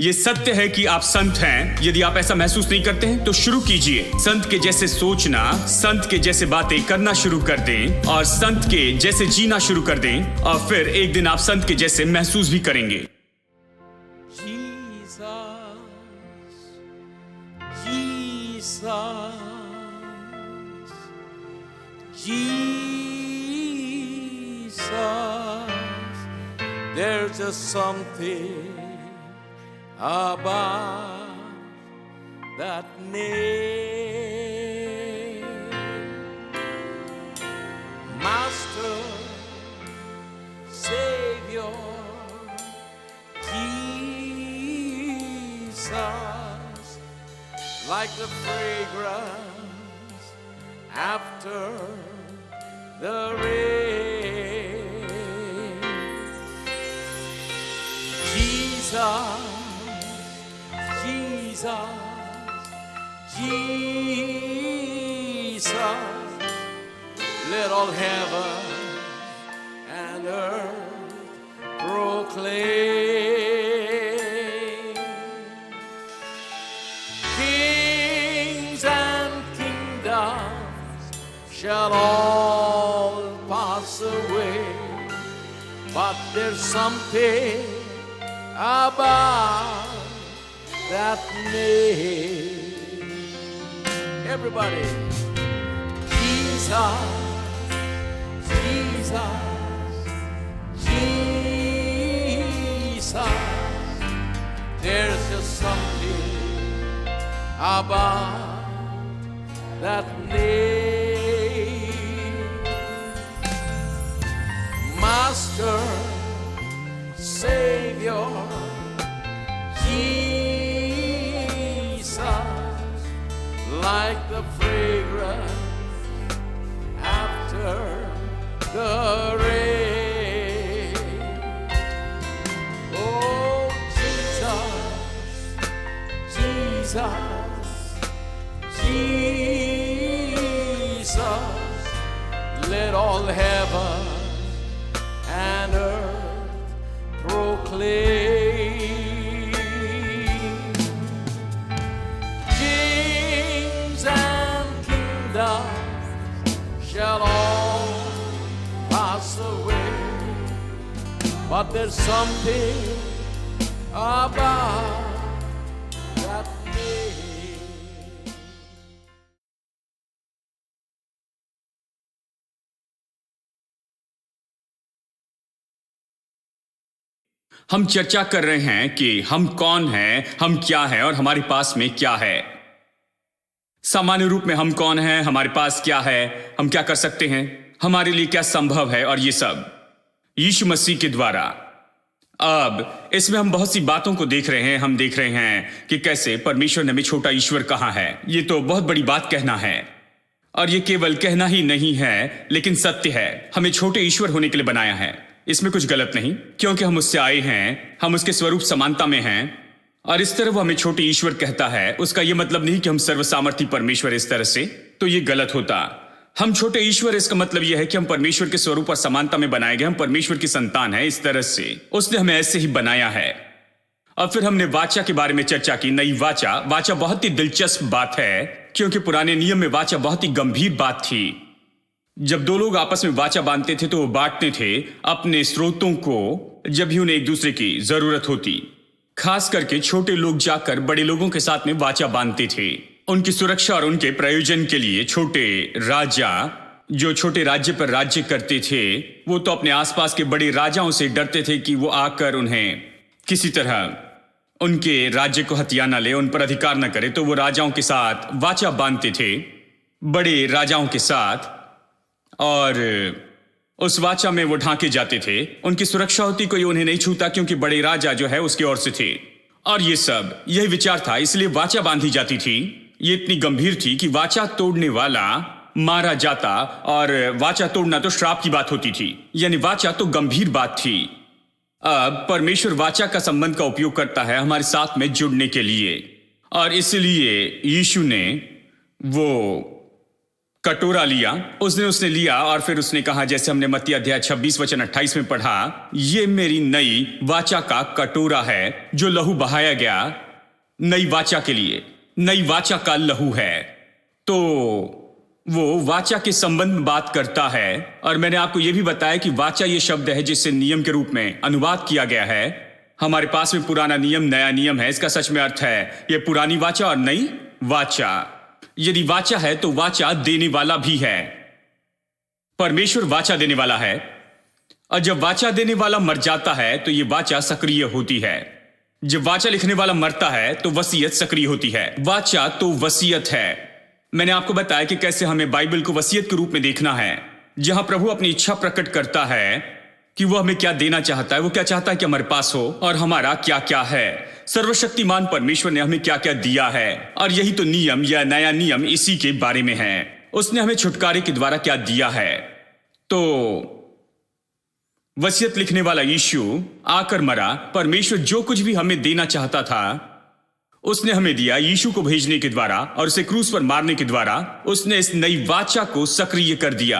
ये सत्य है कि आप संत हैं। यदि आप ऐसा महसूस नहीं करते हैं तो शुरू कीजिए। संत के जैसे सोचना, संत के जैसे बातें करना शुरू कर दें और संत के जैसे जीना शुरू कर दें और फिर एक दिन आप संत के जैसे महसूस भी करेंगे। There's just something about that name, Master, Savior, Jesus, like the fragrance after the rain. Jesus, let all heaven and earth proclaim. Kings and kingdoms shall all pass away, but there's something about that name. Everybody, Jesus, Jesus, Jesus. There's just something about that name. Master, Savior, Jesus, like the fragrance after the rain. Oh, Jesus, Jesus, Jesus, let all heaven and earth proclaim. Kings and kingdoms shall all pass away, but there's something about that name. हम चर्चा कर रहे हैं कि हम कौन हैं, हम क्या हैं और हमारे पास में क्या है। सामान्य रूप में हम कौन हैं, हमारे पास क्या है, हम क्या कर सकते हैं, हमारे लिए क्या संभव है और ये सब यीशु मसीह के द्वारा। अब इसमें हम बहुत सी बातों को देख रहे हैं। हम देख रहे हैं कि कैसे परमेश्वर ने हमें छोटा ईश्वर कहा है। ये तो बहुत बड़ी बात कहना है और ये केवल कहना ही नहीं है लेकिन सत्य है। हमें छोटे ईश्वर होने के लिए बनाया है। इसमें कुछ गलत नहीं, क्योंकि हम उससे आए हैं, हम उसके स्वरूप समानता में हैं और इस तरह वो हमें छोटे ईश्वर कहता है। उसका यह मतलब नहीं कि हम सर्वसामर्थी परमेश्वर इस तरह से, तो ये गलत होता। हम छोटे ईश्वर, इसका मतलब यह है कि हम परमेश्वर के स्वरूप और समानता में बनाए गए, हम परमेश्वर की संतान है। इस तरह से उसने हमें ऐसे ही बनाया है। और फिर हमने वाचा के बारे में चर्चा की। नई वाचा, वाचा बहुत ही दिलचस्प बात है, क्योंकि पुराने नियम में वाचा बहुत ही गंभीर बात थी। जब दो लोग आपस में वाचा बांधते थे तो वो बांटते थे अपने स्रोतों को जब भी उन्हें एक दूसरे की जरूरत होती। खास करके छोटे लोग जाकर बड़े लोगों के साथ में वाचा बांधते थे, उनकी सुरक्षा और उनके प्रयोजन के लिए। छोटे राजा जो छोटे राज्य पर राज्य करते थे, वो तो अपने आसपास के बड़े राजाओं से डरते थे कि वो आकर उन्हें किसी तरह उनके राज्य को हथिया न ले, उन पर अधिकार न करे। तो वो राजाओं के साथ वाचा बांधते थे, बड़े राजाओं के साथ, और उस वाचा में वो ढांके जाते थे। उनकी सुरक्षा होती, कोई उन्हें नहीं छूता, क्योंकि बड़े राजा जो है उसकी ओर से थे। और ये सब यही विचार था, इसलिए वाचा बांधी जाती थी। ये इतनी गंभीर थी कि वाचा तोड़ने वाला मारा जाता, और वाचा तोड़ना तो श्राप की बात होती थी। यानी वाचा तो गंभीर बात थी। अब परमेश्वर वाचा का संबंध का उपयोग करता है हमारे साथ में जुड़ने के लिए, और इसलिए यीशु ने वो कटोरा लिया, उसने लिया और फिर उसने कहा, जैसे हमने मत्ती अध्याय 26 वचन 28 में पढ़ा, ये मेरी नई वाचा का कटोरा है जो लहू बहाया गया नई वाचा के लिए, नई वाचा का लहू है। तो वो वाचा के संबंध में बात करता है। और मैंने आपको यह भी बताया कि वाचा ये शब्द है जिससे नियम के रूप में अनुवाद किया गया है। हमारे पास में पुराना नियम, नया नियम है। इसका सच में अर्थ है ये पुरानी वाचा और नई वाचा। यदि वाचा है तो वाचा देने वाला भी है। परमेश्वर वाचा देने वाला है, और जब वाचा देने वाला मर जाता है तो यह वाचा सक्रिय होती है। जब वाचा लिखने वाला मरता है तो वसीयत सक्रिय होती है। वाचा तो वसीयत है। मैंने आपको बताया कि कैसे हमें बाइबल को वसीयत के रूप में देखना है, जहां प्रभु अपनी इच्छा प्रकट करता है कि वो हमें क्या देना चाहता है, वो क्या चाहता है कि हमारे पास हो और हमारा क्या क्या है। सर्वशक्तिमान परमेश्वर ने हमें क्या क्या दिया है, और यही तो नियम या नया नियम इसी के बारे में है। उसने हमें छुटकारे के द्वारा क्या दिया है। तो वसीयत लिखने वाला यीशु आकर मरा। परमेश्वर जो कुछ भी हमें देना चाहता था उसने हमें दिया यीशु को भेजने के द्वारा, और उसे क्रूस पर मारने के द्वारा उसने इस नई वाचा को सक्रिय कर दिया।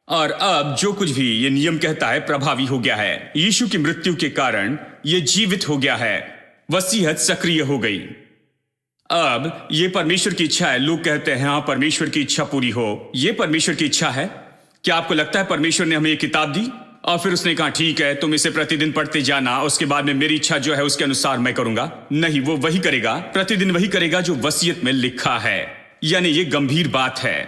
और अब जो कुछ भी ये नियम कहता है प्रभावी हो गया है। यीशु की मृत्यु के कारण ये जीवित हो गया है। वसीयत सक्रिय हो गई। अब ये परमेश्वर की इच्छा है। लोग कहते हैं हाँ, परमेश्वर की इच्छा पूरी हो। ये परमेश्वर की इच्छा है। क्या आपको लगता है परमेश्वर ने हमें ये किताब दी और फिर उसने कहा ठीक है तुम इसे प्रतिदिन पढ़ते जाना, उसके बाद में मेरी इच्छा जो है उसके अनुसार मैं करूंगा? नहीं, वो वही करेगा, प्रतिदिन वही करेगा जो वसीयत में लिखा है। यानी ये गंभीर बात है।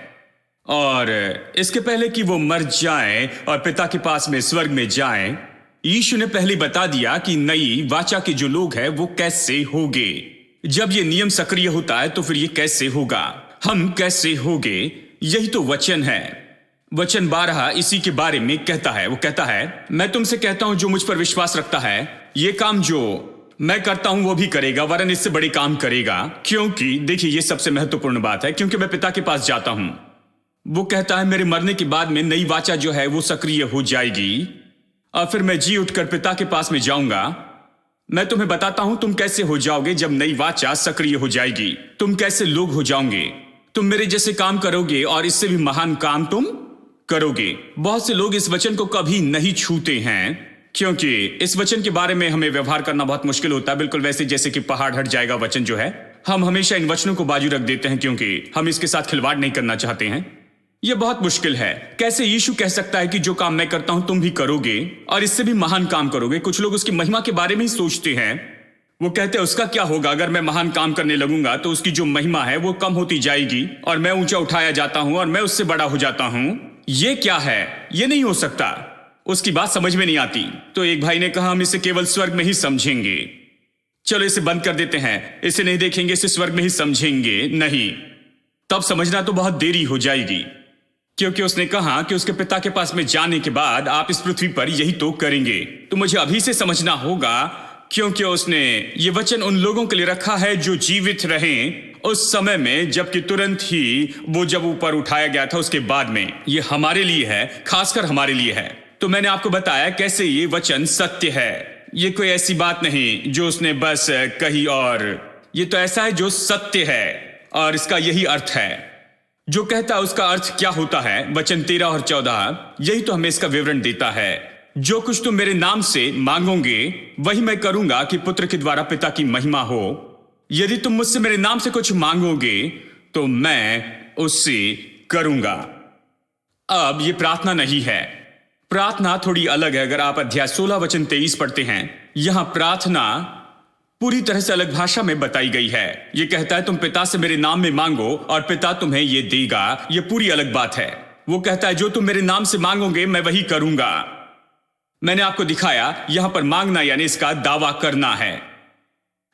और इसके पहले कि वो मर जाए और पिता के पास में स्वर्ग में जाए, यीशु ने पहले बता दिया कि नई वाचा के जो लोग हैं वो कैसे होंगे। जब ये नियम सक्रिय होता है तो फिर ये कैसे होगा, हम कैसे होंगे। यही तो वचन है। वचन 12 इसी के बारे में कहता है। वो कहता है, मैं तुमसे कहता हूं जो मुझ पर विश्वास रखता है ये काम जो मैं करता हूं वो भी करेगा, वरन इससे बड़े काम करेगा। क्योंकि देखिए ये सबसे महत्वपूर्ण बात है, क्योंकि मैं पिता के पास जाता हूं। वो कहता है मेरे मरने के बाद में नई वाचा जो है वो सक्रिय हो जाएगी और फिर मैं जी उठकर पिता के पास में जाऊंगा। मैं तुम्हें बताता हूं तुम कैसे हो जाओगे जब नई वाचा सक्रिय हो जाएगी। तुम कैसे लोग हो जाओगे। तुम मेरे जैसे काम करोगे और इससे भी महान काम तुम करोगे। बहुत से लोग इस वचन को कभी नहीं छूते हैं, क्योंकि इस वचन के बारे में हमें व्यवहार करना बहुत मुश्किल होता है। बिल्कुल वैसे जैसे कि पहाड़ हट जाएगा वचन जो है, हम हमेशा इन वचनों को बाजू रख देते हैं क्योंकि हम इसके साथ खिलवाड़ नहीं करना चाहते हैं। यह बहुत मुश्किल है। कैसे यीशु कह सकता है कि जो काम मैं करता हूं तुम भी करोगे और इससे भी महान काम करोगे। कुछ लोग उसकी महिमा के बारे में ही सोचते हैं। वो कहते हैं उसका क्या होगा अगर मैं महान काम करने लगूंगा तो उसकी जो महिमा है वो कम होती जाएगी और मैं ऊंचा उठाया जाता हूं और मैं उससे बड़ा हो जाता हूं। ये क्या है, ये नहीं हो सकता। उसकी बात समझ में नहीं आती। तो एक भाई ने कहा हम इसे केवल स्वर्ग में ही समझेंगे। चलो इसे बंद कर देते हैं, इसे नहीं देखेंगे, इसे स्वर्ग में ही समझेंगे। नहीं, तब समझना तो बहुत देरी हो जाएगी, क्योंकि उसने कहा कि उसके पिता के पास में जाने के बाद आप इस पृथ्वी पर यही तो करेंगे। तो मुझे अभी से समझना होगा, क्योंकि उसने ये वचन उन लोगों के लिए रखा है जो जीवित रहें उस समय में, जबकि तुरंत ही वो जब ऊपर उठाया गया था उसके बाद में। ये हमारे लिए है, खासकर हमारे लिए है। तो मैंने आपको बताया कैसे ये वचन सत्य है। ये कोई ऐसी बात नहीं जो उसने बस कही, और ये तो ऐसा है जो सत्य है और इसका यही अर्थ है। जो कहता है उसका अर्थ क्या होता है, वचन 13 और 14 यही तो हमें इसका विवरण देता है। जो कुछ तुम मेरे नाम से मांगोगे वही मैं करूंगा कि पुत्र के द्वारा पिता की महिमा हो। यदि तुम मुझसे मेरे नाम से कुछ मांगोगे तो मैं उससे करूंगा। अब ये प्रार्थना नहीं है, प्रार्थना थोड़ी अलग है। अगर आप अध्याय 16 वचन 23 पढ़ते हैं, यहां प्रार्थना पूरी तरह से अलग भाषा में बताई गई है। यह कहता है तुम पिता से मेरे नाम में मांगो और पिता तुम्हें यह देगा। यह पूरी अलग बात है। वो कहता है जो तुम मेरे नाम से मांगोगे मैं वही करूंगा। मैंने आपको दिखाया यहां पर मांगना यानी इसका दावा करना है।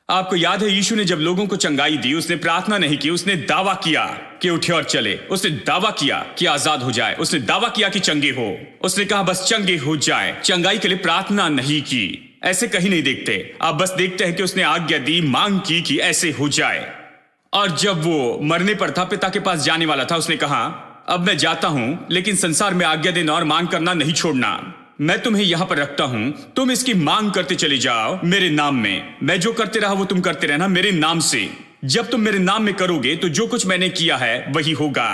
आपको याद है यीशु ने जब लोगों को चंगाई दी उसने प्रार्थना नहीं की, उसने दावा किया कि उठे और चले। उसने दावा किया कि आजाद हो जाए। उसने दावा किया कि चंगे हो। उसने कहा बस चंगे हो जाए। चंगाई के लिए प्रार्थना नहीं की। ऐसे कहीं नहीं देखते। आप बस देखते हैं कि उसने आज्ञा दी, मांग की कि ऐसे हो जाए। और जब वो मरने पर था, पिता के पास जाने वाला था, उसने कहा अब मैं जाता हूं, लेकिन संसार में आज्ञा देना और मांग करना नहीं छोड़ना। मैं तुम्हें यहां पर रखता हूं, तुम इसकी मांग करते चले जाओ मेरे नाम में। मैं जो करते रहा वो तुम करते रहना मेरे नाम से। जब तुम मेरे नाम में करोगे तो जो कुछ मैंने किया है वही होगा।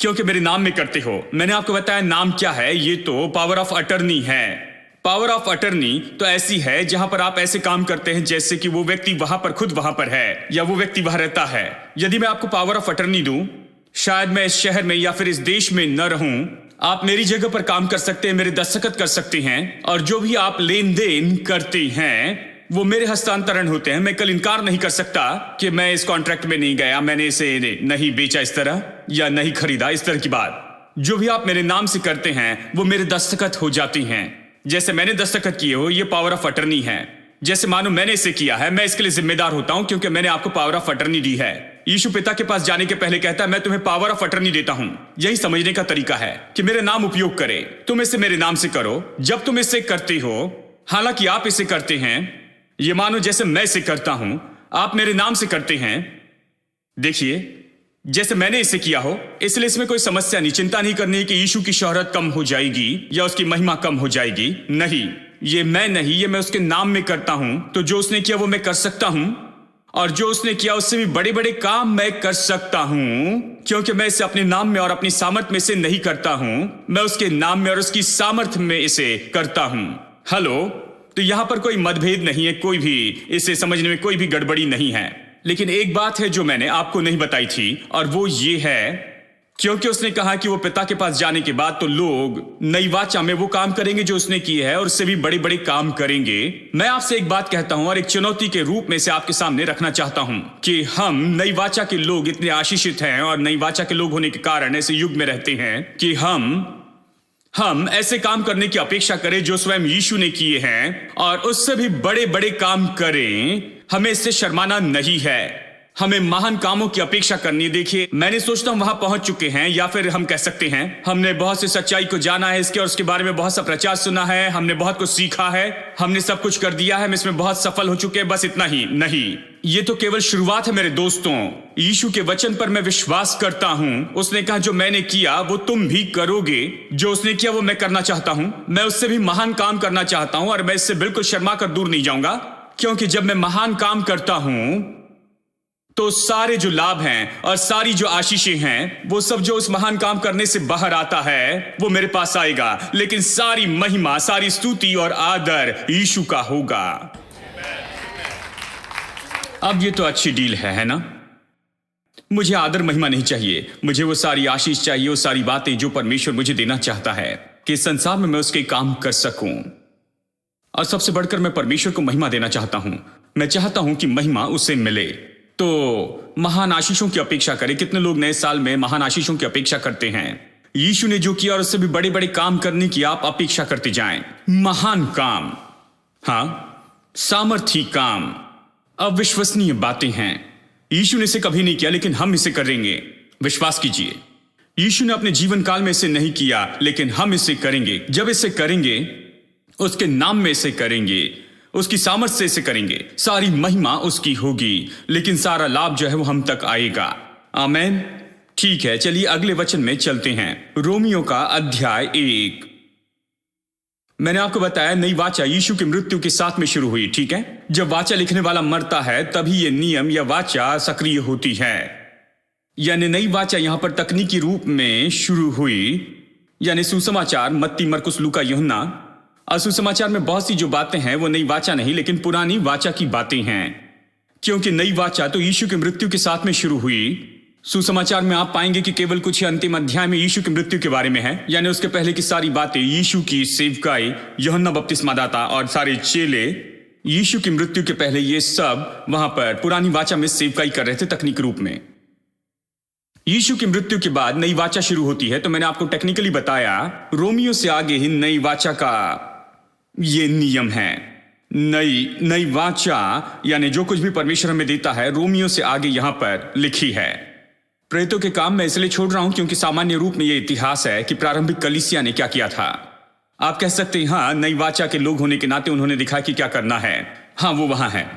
क्योंकि मेरे नाम में करते हो। मैंने आपको बताया नाम क्या है, ये तो पावर ऑफ अटर्नी है। पावर ऑफ अटर्नी तो ऐसी है जहां पर आप ऐसे काम करते हैं जैसे कि वो व्यक्ति वहां पर खुद वहां पर है या वो व्यक्ति वहां रहता है। यदि मैं आपको पावर ऑफ अटर्नी दूं, शायद मैं इस शहर में या फिर इस देश में न रहूं, आप मेरी जगह पर काम कर सकते हैं, मेरे दस्तखत कर सकते हैं, और जो भी आप लेन देन करते हैं वो मेरे हस्तांतरण होते हैं। मैं कल इनकार नहीं कर सकता कि मैं इस कॉन्ट्रैक्ट में नहीं गया, मैंने इसे नहीं बेचा इस तरह या नहीं खरीदा, इस तरह की बात। जो भी आप मेरे नाम से करते हैं वो मेरे दस्तखत हो जाती हैं। जैसे मैंने दस्तखत किए हो, ये पावर ऑफ अटर्नी है। जैसे मानो मैंने इसे किया है, मैं इसके लिए जिम्मेदार होता हूं क्योंकि मैंने आपको पावर ऑफ अटर्नी दी है। यीशु पिता के पास जाने के पहले कहता है मैं तुम्हें पावर ऑफ अटर्नी देता हूं। यही समझने का तरीका है कि मेरे नाम उपयोग करे, तुम इसे मेरे नाम से करो। जब तुम इसे करते हो, हालांकि आप इसे करते हैं, ये मानो जैसे मैं इसे करता हूं, आप मेरे नाम से करते हैं। देखिए, जैसे मैंने इसे किया हो, इसलिए इसमें कोई समस्या नहीं, चिंता नहीं करनी कि यीशु की शोहरत कम हो जाएगी या उसकी महिमा कम हो जाएगी। नहीं, ये मैं नहीं, ये मैं उसके नाम में करता हूं। तो जो उसने किया वो मैं कर सकता हूं, और जो उसने किया उससे भी बड़े बड़े काम मैं कर सकता हूं, क्योंकि मैं इसे अपने नाम में और अपनी सामर्थ में से नहीं करता हूं, मैं उसके नाम में और उसकी सामर्थ में इसे करता हूं। हेलो, तो यहां पर कोई मतभेद नहीं है, कोई भी इसे समझने में कोई भी गड़बड़ी नहीं है। लेकिन एक बात है जो मैंने आपको नहीं बताई थी, और वो ये है, क्योंकि उसने कहा कि वो पिता के पास जाने के बाद तो लोग नई वाचा में वो काम करेंगे जो उसने किए है, और उससे भी बड़े बड़े काम करेंगे। मैं आपसे एक बात कहता हूं और एक चुनौती के रूप में से आपके सामने रखना चाहता हूं कि हम नई वाचा के लोग इतने आशीषित हैं और नई वाचा के लोग होने के कारण ऐसे युग में रहते हैं कि हम ऐसे काम करने की अपेक्षा करें जो स्वयं यीशु ने किए हैं, और उससे भी बड़े बड़े काम करें। हमें इससे शर्माना नहीं है, हमें महान कामों की अपेक्षा करनी है। देखिए, मैंने सोचता हूं वहां पहुंच चुके हैं, या फिर हम कह सकते हैं हमने बहुत सी सच्चाई को जाना है इसके, और उसके बारे में बहुत सा प्रचार सुना है, हमने बहुत कुछ सीखा है, हमने सब कुछ कर दिया है, हम इसमें बहुत सफल हो चुके हैं, बस इतना ही नहीं। ये तो केवल शुरुआत है मेरे दोस्तों। यीशु के वचन पर मैं विश्वास करता हूं। उसने कहा जो मैंने किया वो तुम भी करोगे, जो उसने किया वो मैं करना चाहता हूं। मैं उससे भी महान काम करना चाहता हूं, और मैं इससे बिल्कुल शर्मा कर दूर नहीं जाऊंगा, क्योंकि जब मैं महान काम करता हूं तो सारे जो लाभ हैं और सारी जो आशीषें हैं, वो सब जो उस महान काम करने से बाहर आता है वो मेरे पास आएगा। लेकिन सारी महिमा, सारी स्तुति और आदर यीशु का होगा। अब ये तो अच्छी डील है ना? मुझे आदर महिमा नहीं चाहिए, मुझे वो सारी आशीष चाहिए, वो सारी बातें जो परमेश्वर मुझे देना चाहता है कि संसार में मैं उसके काम कर सकूं। और सबसे बढ़कर मैं परमेश्वर को महिमा देना चाहता हूं। मैं चाहता हूं कि महिमा उससे मिले। तो महान आशीषों की अपेक्षा करें। कितने लोग नए साल में महान आशीषों की अपेक्षा करते हैं? यीशु ने जो किया और उससे भी बड़े बड़े काम करने की आप अपेक्षा करते जाएं। महान काम, हाँ, सामर्थी काम, अविश्वसनीय बातें हैं। यीशु ने इसे कभी नहीं किया, लेकिन हम इसे करेंगे। विश्वास कीजिए, यीशु ने अपने जीवन काल में इसे नहीं किया, लेकिन हम इसे करेंगे। जब इसे करेंगे, उसके नाम में इसे करेंगे, उसकी सामर्थ से इसे करेंगे, सारी महिमा उसकी होगी, लेकिन सारा लाभ जो है वो हम तक आएगा। आमेन। ठीक है, चलिए अगले वचन में चलते हैं। रोमियो का अध्याय 1। मैंने आपको बताया नई वाचा यीशु की मृत्यु के साथ में शुरू हुई, ठीक है? जब वाचा लिखने वाला मरता है तभी ये नियम या वाचा सक्रिय होती है। यानी नई वाचा यहां पर तकनीकी रूप में शुरू हुई, यानी सुसमाचार मत्ती, मरकुस, लूका, यूहन्ना। और सुसमाचार में बहुत सी जो बातें हैं वो नई वाचा नहीं, लेकिन पुरानी वाचा की बातें हैं, क्योंकि नई वाचा तो यीशु की मृत्यु के साथ में शुरू हुई। सुसमाचार में आप पाएंगे कि केवल कुछ ही अंतिम अध्याय में यीशु की मृत्यु के बारे में है, यानी उसके पहले की सारी बातें, यीशु की सेवकाई, यूहन्ना बपतिस्मादाता और सारे चेले यीशु की मृत्यु के पहले ये सब वहां पर पुरानी वाचा में सेवकाई कर रहे थे तकनीक रूप में। यीशु की मृत्यु के बाद नई वाचा शुरू होती है। तो मैंने आपको टेक्निकली बताया, रोमियो से आगे ही नई वाचा का ये नियम है। नई वाचा यानी जो कुछ भी परमेश्वर हमें देता है, रोमियो से आगे यहां पर लिखी है। प्रेरितों के काम मैं इसलिए छोड़ रहा हूं क्योंकि सामान्य रूप में यह इतिहास है कि प्रारंभिक कलीसिया ने क्या किया था। आप कह सकते हैं हाँ, नई वाचा के लोग होने के नाते उन्होंने दिखा कि क्या करना है, हाँ वो वहां है।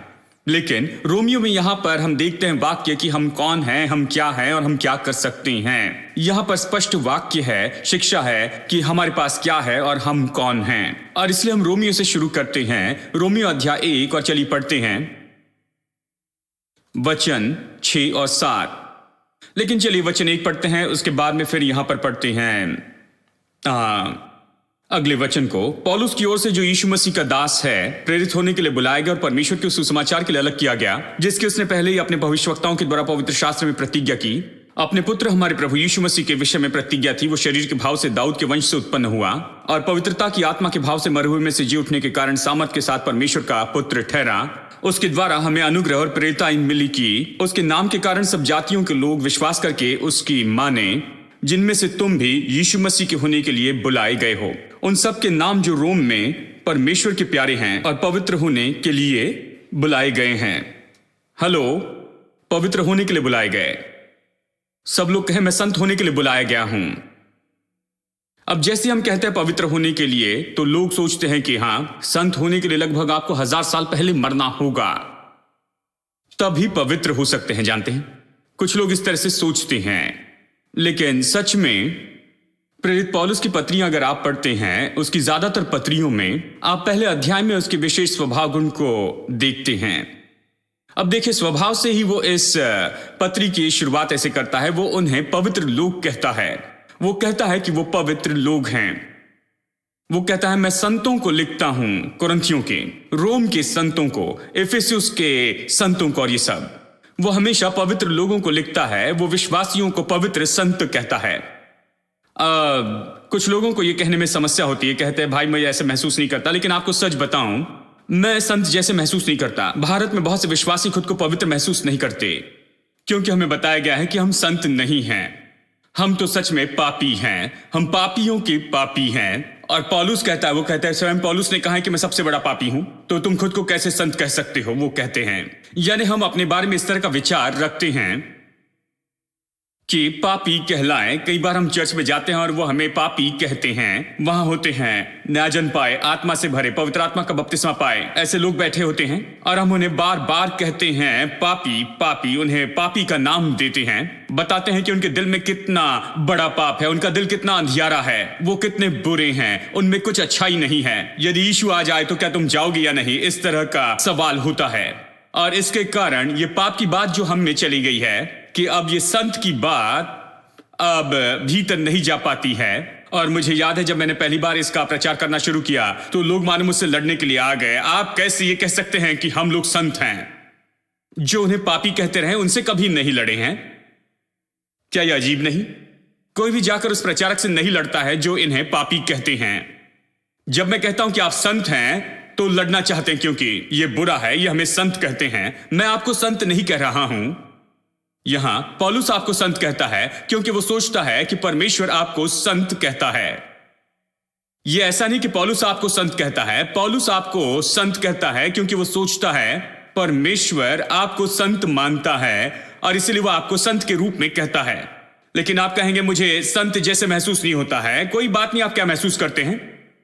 लेकिन रोमियो में यहां पर हम देखते हैं वाक्य कि हम कौन हैं, हम क्या हैं और हम क्या कर सकते हैं। यहां पर स्पष्ट वाक्य है, शिक्षा है कि हमारे पास क्या है और हम कौन हैं। और इसलिए हम रोमियो से शुरू करते हैं, रोमियो अध्याय 1, और चलिए पढ़ते हैं वचन 6 और 7। लेकिन चलिए वचन 1 पढ़ते हैं, उसके बाद में फिर यहां पर पढ़ते हैं अगले वचन को। पौलुस की ओर से जो यीशु मसीह का दास है, प्रेरित होने के लिए बुलाया गया और परमेश्वर के सुसमाचार के लिए अलग किया गया, जिसके उसने पहले ही अपने भविष्यवक्ताओं के द्वारा पवित्र शास्त्र में प्रतिज्ञा की। अपने पुत्र हमारे प्रभु यीशु मसीह के विषय में प्रतिज्ञा थी। वो शरीर के भाव से दाऊद के वंश से उत्पन्न हुआ और पवित्रता की आत्मा के भाव से मरे हुए में से जी उठने के कारण सामर्थ के साथ परमेश्वर का पुत्र ठहरा। उसके द्वारा हमें अनुग्रह और प्रेरिता मिली कि उसके नाम के कारण सब जातियों के लोग विश्वास करके उसकी माने, जिनमें से तुम भी यीशु मसीह के होने के लिए बुलाए गए हो। उन सब के नाम जो रोम में परमेश्वर के प्यारे हैं और पवित्र होने के लिए बुलाए गए हैं। हेलो, पवित्र होने के लिए बुलाए गए। सब लोग कहें मैं संत होने के लिए बुलाया गया हूं। अब जैसे हम कहते हैं पवित्र होने के लिए, तो लोग सोचते हैं कि हां, संत होने के लिए लगभग आपको 1000 साल पहले मरना होगा, तभी पवित्र हो सकते हैं। जानते हैं, कुछ लोग इस तरह से सोचते हैं, लेकिन सच में प्रेरित पौलुस की पत्रियां अगर आप पढ़ते हैं, उसकी ज्यादातर पत्रियों में आप पहले अध्याय में उसके विशेष स्वभाव गुण को देखते हैं। अब देखिए, स्वभाव से ही वो इस पत्री की शुरुआत ऐसे करता है। वो उन्हें पवित्र लोग कहता है। वो कहता है कि वो पवित्र लोग हैं। वो कहता है मैं संतों को लिखता हूं, कुरिन्थियों के, रोम के संतों को, इफिसुस के संतों को, और ये सब वो हमेशा पवित्र लोगों को लिखता है। वो विश्वासियों को पवित्र संत कहता है। कुछ लोगों को ये कहने में समस्या होती है, कहते हैं भाई मैं ऐसे महसूस नहीं करता, लेकिन आपको सच बताऊं, मैं संत जैसे महसूस नहीं करता। भारत में बहुत से विश्वासी खुद को पवित्र महसूस नहीं करते, क्योंकि हमें बताया गया है कि हम संत नहीं हैं। हम तो सच में पापी हैं। हम पापियों के पापी हैं। और पौलुस कहता है, वो कहता है, स्वयं पौलुस ने कहा है कि मैं सबसे बड़ा पापी हूं, तो तुम खुद को कैसे संत कह सकते हो? वो कहते हैं, यानी हम अपने बारे में इस तरह का विचार रखते हैं कि पापी कहलाएं। कई बार हम चर्च में जाते हैं और वो हमें पापी कहते हैं। वहां होते हैं न्यायजन पाए, आत्मा से भरे, पवित्र आत्मा का बपतिस्मा पाए, ऐसे लोग बैठे होते हैं और हम उन्हें बार बार कहते हैं पापी पापी। उन्हें पापी का नाम देते हैं, बताते हैं कि उनके दिल में कितना बड़ा पाप है, उनका दिल कितना अंधियारा है, वो कितने बुरे हैं, उनमें कुछ अच्छाई नहीं है। यदि यीशु आ जाए तो क्या तुम जाओगे या नहीं? इस तरह का सवाल होता है। और इसके कारण ये पाप की बात जो हम में चली गई है कि अब ये संत की बात अब भीतर नहीं जा पाती है। और मुझे याद है जब मैंने पहली बार इसका प्रचार करना शुरू किया तो लोग मानो मुझसे लड़ने के लिए आ गए। आप कैसे ये कह सकते हैं कि हम लोग संत हैं? जो उन्हें पापी कहते रहे उनसे कभी नहीं लड़े हैं। क्या यह अजीब नहीं? कोई भी जाकर उस प्रचारक से नहीं लड़ता है जो इन्हें पापी कहते हैं। जब मैं कहता हूं कि आप संत हैं तो लड़ना चाहते हैं, क्योंकि ये बुरा है, ये हमें संत कहते हैं। मैं आपको संत नहीं कह रहा हूं। यहां पौलुस आपको संत कहता है क्योंकि वो सोचता है कि परमेश्वर आपको संत कहता है। यह ऐसा नहीं कि पौलुस आपको संत कहता है। पौलुस आपको संत कहता है क्योंकि वो सोचता है परमेश्वर आपको संत मानता है और इसलिए वो आपको संत के रूप में कहता है। लेकिन आप कहेंगे मुझे संत जैसे महसूस नहीं होता है। कोई बात नहीं, आप क्या महसूस करते हैं?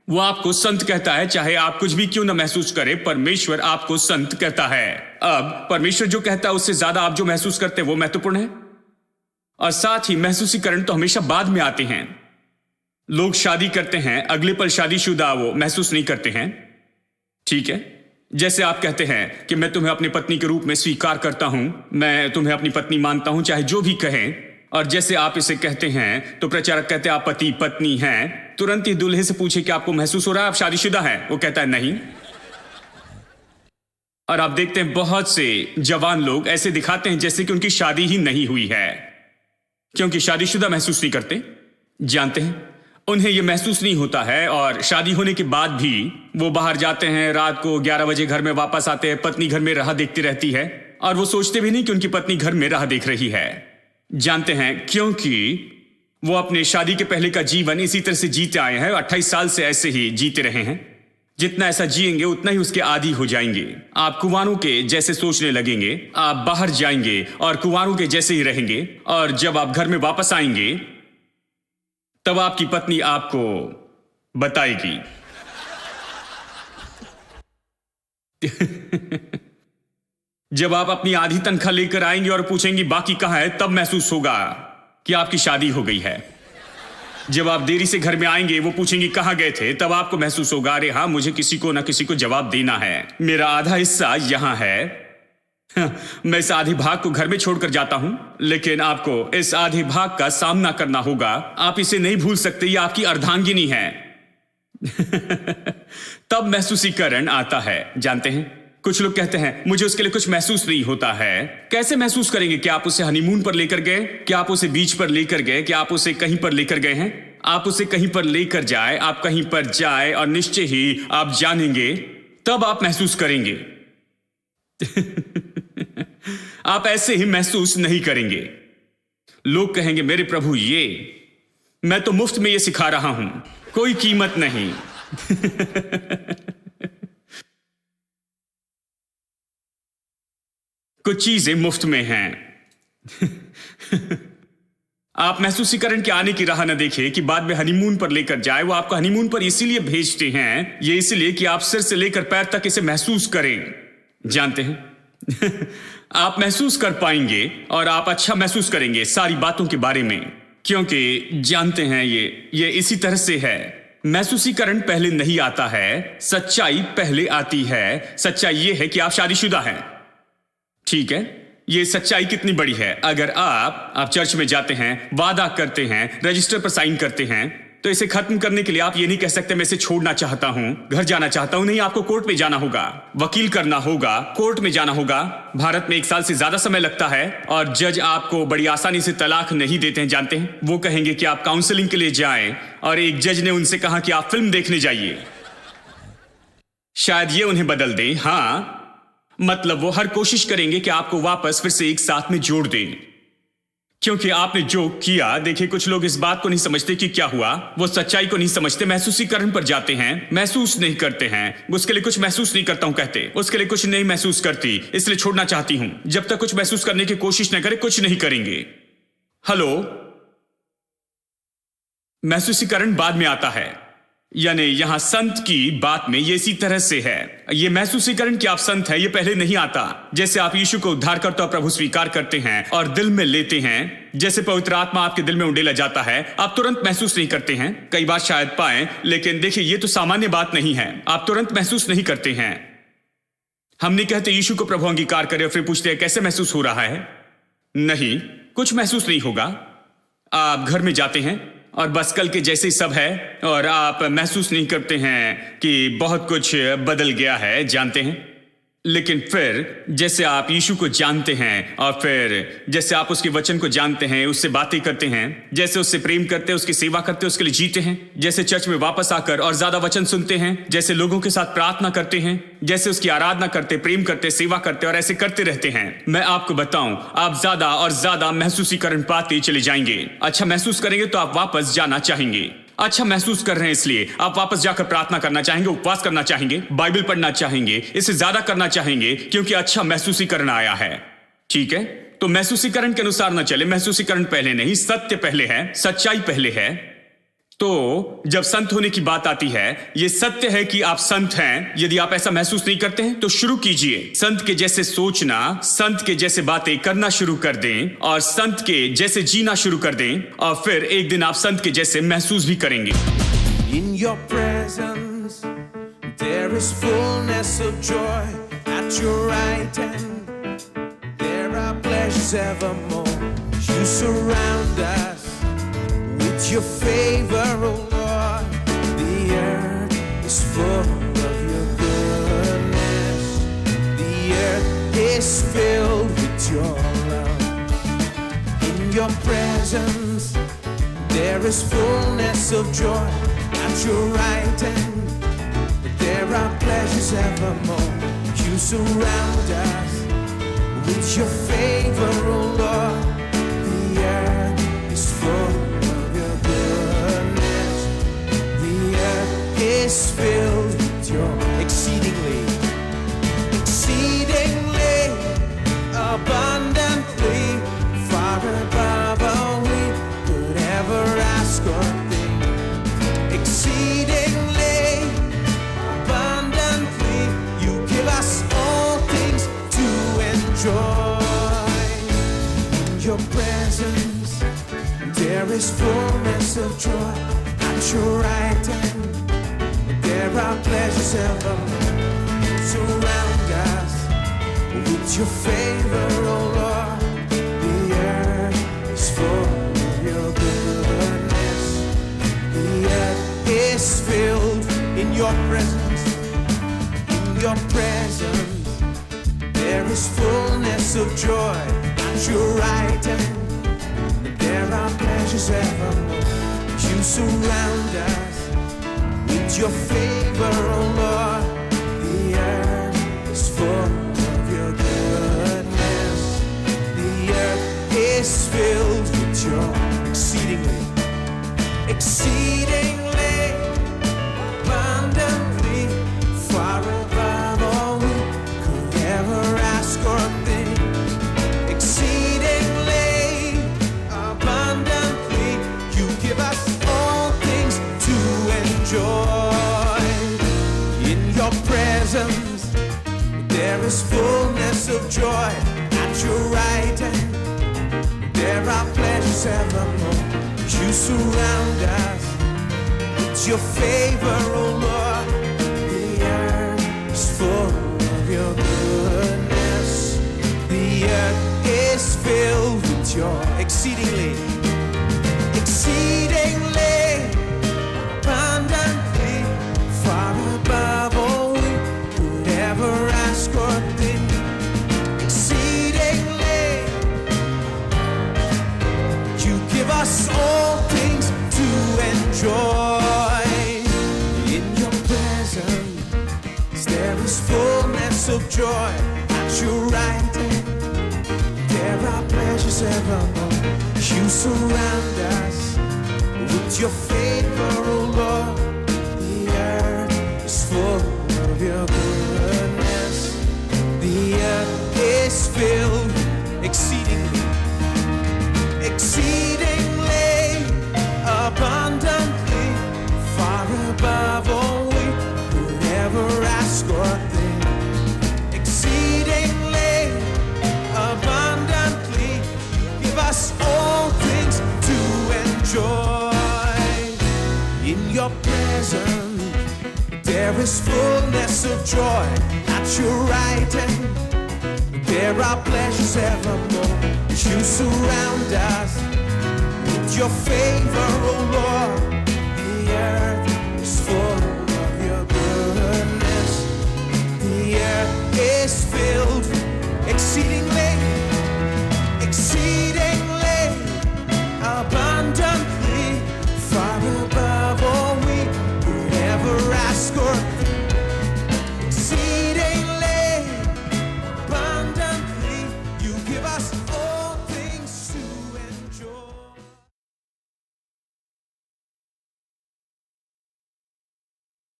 वो आपको संत कहता है, चाहे आप कुछ भी क्यों ना महसूस करें, परमेश्वर आपको संत कहता है। अब परमेश्वर जो कहता है उससे ज्यादा आप जो महसूस करते हैं वो महत्वपूर्ण है। और साथ ही महसूसीकरण तो हमेशा बाद में आते हैं। लोग शादी करते हैं, अगले पल शादीशुदा वो महसूस नहीं करते हैं। ठीक है, जैसे आप कहते हैं कि मैं तुम्हें अपनी पत्नी के रूप में स्वीकार करता हूं, मैं तुम्हें अपनी पत्नी मानता हूं, चाहे जो भी कहें। और जैसे आप इसे कहते हैं तो प्रचारक कहते हैं आप पति पत्नी हैं। तुरंत ही दूल्हे से पूछे कि आपको महसूस हो रहा है आप शादीशुदा हैं? वो कहता है नहीं। और आप देखते हैं बहुत से जवान लोग ऐसे दिखाते हैं जैसे कि उनकी शादी ही नहीं हुई है, क्योंकि शादीशुदा महसूस नहीं करते। जानते हैं, उन्हें यह महसूस नहीं होता है। और शादी होने के बाद भी वो बाहर जाते हैं, रात को 11 बजे घर में वापस आते हैं, पत्नी घर में राह देखती रहती है और वो सोचते भी नहीं कि उनकी पत्नी घर में राह देख रही है। जानते हैं, क्योंकि वो अपने शादी के पहले का जीवन इसी तरह से जीते आए हैं। 28 साल से ऐसे ही जीते रहे हैं। जितना ऐसा जिएंगे उतना ही उसके आदी हो जाएंगे। आप कुंवारों के जैसे सोचने लगेंगे, आप बाहर जाएंगे और कुंवारों के जैसे ही रहेंगे। और जब आप घर में वापस आएंगे तब आपकी पत्नी आपको बताएगी जब आप अपनी आधी तनख्वाह लेकर आएंगे और पूछेंगे बाकी कहां है, तब महसूस होगा कि आपकी शादी हो गई है। जब आप देरी से घर में आएंगे, वो पूछेंगे कहां गए थे, तब आपको महसूस होगा अरे हाँ, मुझे किसी को ना किसी को जवाब देना है, मेरा आधा हिस्सा यहां है। मैं इस आधे भाग को घर में छोड़कर जाता हूं, लेकिन आपको इस आधे भाग का सामना करना होगा। आप इसे नहीं भूल सकते, यह आपकी अर्धांगिनी है। तब महसूसीकरण आता है। जानते हैं, कुछ लोग कहते हैं मुझे उसके लिए कुछ महसूस नहीं होता है। कैसे महसूस करेंगे? क्या आप उसे हनीमून पर लेकर गए? क्या आप उसे बीच पर लेकर गए? क्या आप उसे कहीं पर लेकर गए हैं? आप उसे कहीं पर लेकर जाए, आप कहीं पर जाए और निश्चय ही आप जानेंगे, तब आप महसूस करेंगे। आप ऐसे ही महसूस नहीं करेंगे। लोग कहेंगे मेरे प्रभु, मैं तो मुफ्त में ये सिखा रहा हूं, कोई कीमत नहीं। कुछ चीजें मुफ्त में हैं। आप महसूसीकरण के आने की राह न देखें कि बाद में हनीमून पर लेकर जाए। वो आपको हनीमून पर इसीलिए भेजते हैं, ये इसलिए कि आप सिर से लेकर पैर तक इसे महसूस करें। जानते हैं, आप महसूस कर पाएंगे और आप अच्छा महसूस करेंगे सारी बातों के बारे में, क्योंकि जानते हैं ये इसी तरह से है। महसूसीकरण पहले नहीं आता है, सच्चाई पहले आती है। सच्चाई ये है कि आप शादीशुदा हैं। ठीक है, ये सच्चाई कितनी बड़ी है। अगर आप चर्च में जाते हैं, वादा करते हैं, रजिस्टर पर साइन करते हैं, तो इसे खत्म करने के लिए आप ये नहीं कह सकते मैं इसे छोड़ना चाहता हूं, घर जाना चाहता हूं। नहीं, आपको कोर्ट में जाना होगा, वकील करना होगा, कोर्ट में जाना होगा। भारत में 1 साल से ज्यादा समय लगता है और जज आपको बड़ी आसानी से तलाक नहीं देते हैं। जानते हैं, वो कहेंगे कि आप काउंसलिंग के लिए जाएं, और एक जज ने उनसे कहा कि आप फिल्म देखने जाइए। शायद ये उन्हें बदल दे। हाँ, मतलब वो हर कोशिश करेंगे कि आपको वापस फिर से एक साथ में जोड़ दें, क्योंकि आपने जो किया। देखिए, कुछ लोग इस बात को नहीं समझते कि क्या हुआ। वो सच्चाई को नहीं समझते, महसूसीकरण पर जाते हैं, महसूस नहीं करते हैं। उसके लिए कुछ महसूस नहीं करता हूं कहते, उसके लिए कुछ नहीं महसूस करती, इसलिए छोड़ना चाहती हूं। जब तक कुछ महसूस करने की कोशिश न करे, कुछ नहीं करेंगे। हेलो, महसूसीकरण बाद में आता है। यानी यहां संत की बात में ये इसी तरह से है। ये महसूसीकरण कि आप संत हैं, ये पहले नहीं आता। जैसे आप यीशु को उद्धारकर्ता और प्रभु स्वीकार करते हैं और दिल में लेते हैं, जैसे पवित्र आत्मा आपके दिल में उंडेला जाता है, आप तुरंत महसूस नहीं करते हैं। कई बार शायद पाएं, लेकिन देखिए, ये तो सामान्य बात नहीं है। आप तुरंत महसूस नहीं करते हैं। हम नहीं कहते यीशु को प्रभु अंगीकार करें और फिर पूछते हैं कैसे महसूस हो रहा है। नहीं, कुछ महसूस नहीं होगा। आप घर में जाते हैं और बस कल के जैसे ही सब है, और आप महसूस नहीं करते हैं कि बहुत कुछ बदल गया है। जानते हैं, लेकिन फिर जैसे आप यीशु को जानते हैं और फिर जैसे आप उसके वचन को जानते हैं, उससे बातें करते हैं, जैसे उससे प्रेम करते हैं, उसकी सेवा करते हैं, उसके लिए जीते हैं, जैसे चर्च में वापस आकर और ज्यादा वचन सुनते हैं, जैसे लोगों के साथ प्रार्थना करते हैं, जैसे उसकी आराधना करते, प्रेम करते, सेवा करते और ऐसे करते रहते हैं, मैं आपको बताऊं, आप ज्यादा और ज्यादा महसूसीकरण पाते चले जाएंगे। अच्छा महसूस करेंगे तो आप वापस जाना चाहेंगे। अच्छा महसूस कर रहे हैं इसलिए आप वापस जाकर प्रार्थना करना चाहेंगे, उपवास करना चाहेंगे, बाइबल पढ़ना चाहेंगे, इसे ज्यादा करना चाहेंगे, क्योंकि अच्छा महसूसीकरण आया है। ठीक है, तो महसूसीकरण के अनुसार ना चले। महसूसीकरण पहले नहीं, सत्य पहले है, सच्चाई पहले है। तो जब संत होने की बात आती है, यह सत्य है कि आप संत हैं। यदि आप ऐसा महसूस नहीं करते हैं तो शुरू कीजिए। संत के जैसे सोचना, संत के जैसे बातें करना शुरू कर दें और संत के जैसे जीना शुरू कर दें, और फिर एक दिन आप संत के जैसे महसूस भी करेंगे। In your presence, there is fullness of joy. At your right hand, there are pleasures evermore. You surround us with your favor, O Lord. The earth is full of your goodness. The earth is filled with your love. In your presence, there is fullness of joy. At your right hand, there are pleasures evermore. You surround us with your favor, O Lord. The earth is full of your goodness. The earth is filled with your exceedingly abundantly, far above all we could ever ask or think. Exceedingly abundantly, you give us all things to enjoy. In your presence, there is fullness of joy. At your right hand, there are pleasures evermore. Surround us with your favor, oh Lord. The earth is full of your goodness. The earth is filled in your presence. In your presence there is fullness of joy. At your right hand there are pleasures evermore. You surround us with your favor, oh Lord. The earth is full of your goodness. The earth is filled with your exceedingly, exceedingly, abundantly, far above all we could ever ask or think. Exceedingly, abundantly, you give us all things to enjoy. In your presence there is fullness of joy. At your right hand there are pleasures evermore. You surround us with your favor, oh Lord. The earth is full of your goodness. The earth is filled with your exceedingly, exceedingly, abundantly, far above all we could ever ask or think. Exceedingly, you give us all things to enjoy. In your presence there is fullness of joy. At your right hand there are pleasures evermore. You surround us with your favor, oh Lord. The earth is full of your goodness. The earth is filled exceedingly, exceedingly, abundantly, far above all we could ever ask or think. Exceedingly, abundantly, give us all things to enjoy. In your presence there is fullness of joy. At your right hand there are pleasures evermore. You surround us with your favor, oh Lord. The earth is full of your goodness. The earth is filled exceedingly, exceedingly, abundantly, far above all we could ever ask or